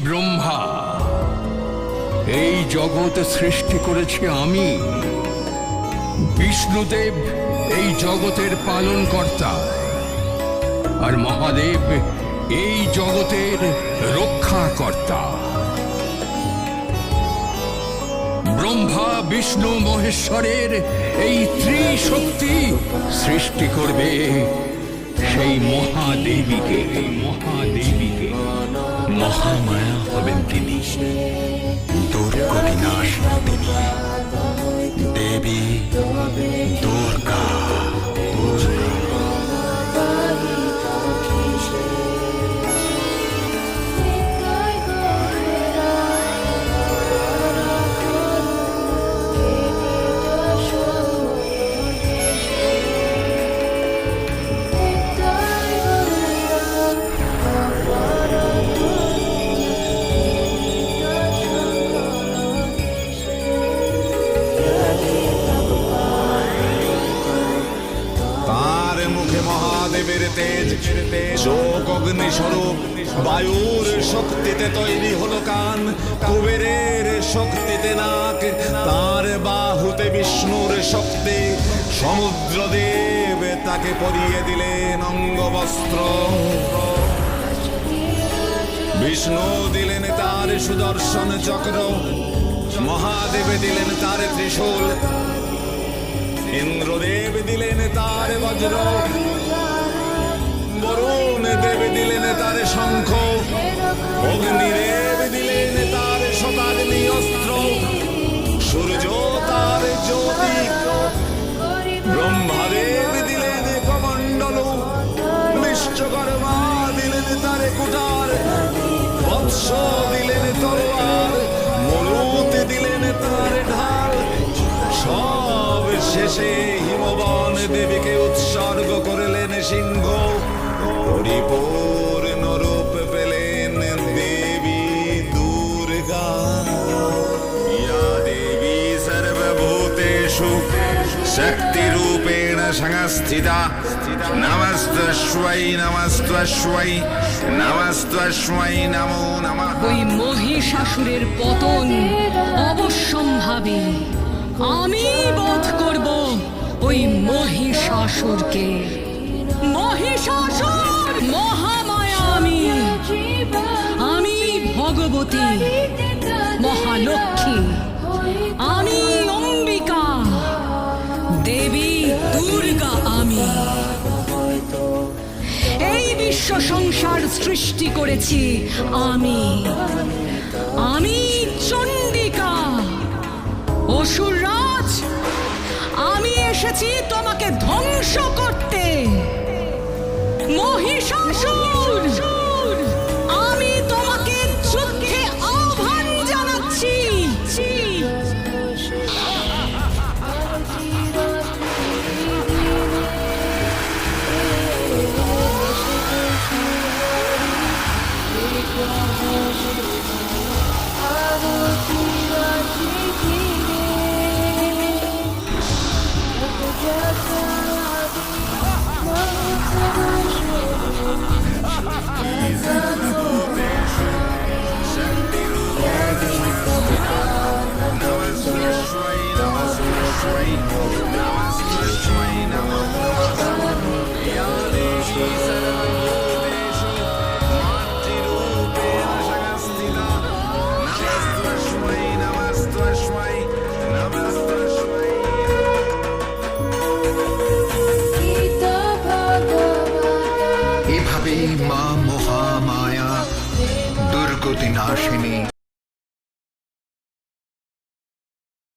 ব্রহ্মা, এই জগৎ সৃষ্টি করেছি আমি। বিষ্ণুদেব এই জগতের পালনকর্তা, আর মহাদেব এই জগতের রক্ষাকর্তা। ব্রহ্মা বিষ্ণু মহেশ্বরের এই ত্রিশক্তি সৃষ্টি করবে সেই মহাদেবীকে। মহামায়া হবেন তিনি, দুর্গতিনাশিনী তিনি, দেবী দুর্গা। মহাদেবের তেজ, চোখ অগ্নিস্বরূপ, বায়ুর শক্তিতে তৈরি হলো কান, কুবেরের শক্তিতে নাক, তার বাহুতে বিষ্ণুর শক্তি। সমুদ্রদেব তাকে পরিয়ে দিলেন অঙ্গবস্ত্র, বিষ্ণু দিলেন তার সুদর্শন চক্র, মহাদেব দিলেন তার ত্রিশূল, ইন্দ্রদেব দিলেন তার বজ্র, বরুণ দেব দিলেন তার শঙ্খ, অগ্নিদেব দিলেন তার শতাগ্নি অস্ত্র, সূর্য তার জ্যোতি, ব্রহ্মাদেব দিলেন কমণ্ডল, বিশ্বকর্মা দিলেন তার কুঠার, বৎস দিলেন তলোয়ার, মরুত দিলেন তার ঢাল। সব শেষে হিমবান দেবীকে উৎসর্গ করলেন সিংহ, পরিপূর্ণ রূপ পেলেন দেবী দুর্গা। ইয়া দেবী সর্বভূতেষু শক্তিরূপেণ সংস্থিতা, নমস্তস্मै নমস্তস্मै নমস্তস্मै নমো নমঃ। ওই মহিষাসুরের পতন অবশ্যম্ভাবী। আমি বধ করব ওই মহিষাসুরকে। মহিষাসুর মহামায়া আমি, আমি ভগবতী মহালক্ষ্মী, আমি অম্বিকা দেবী দুর্গা। আমি এই বিশ্ব সংসার সৃষ্টি করেছি আমি, আমি চণ্ডিকা। অসুররাজ, আমি এসেছি তোমাকে ধ্বংস করতে। মহিষাসুর, আমি তোমাকে যুদ্ধে আহ্বান জানাচ্ছি। এভাবেই মা মহামায়া দুর্গতিনাশিনী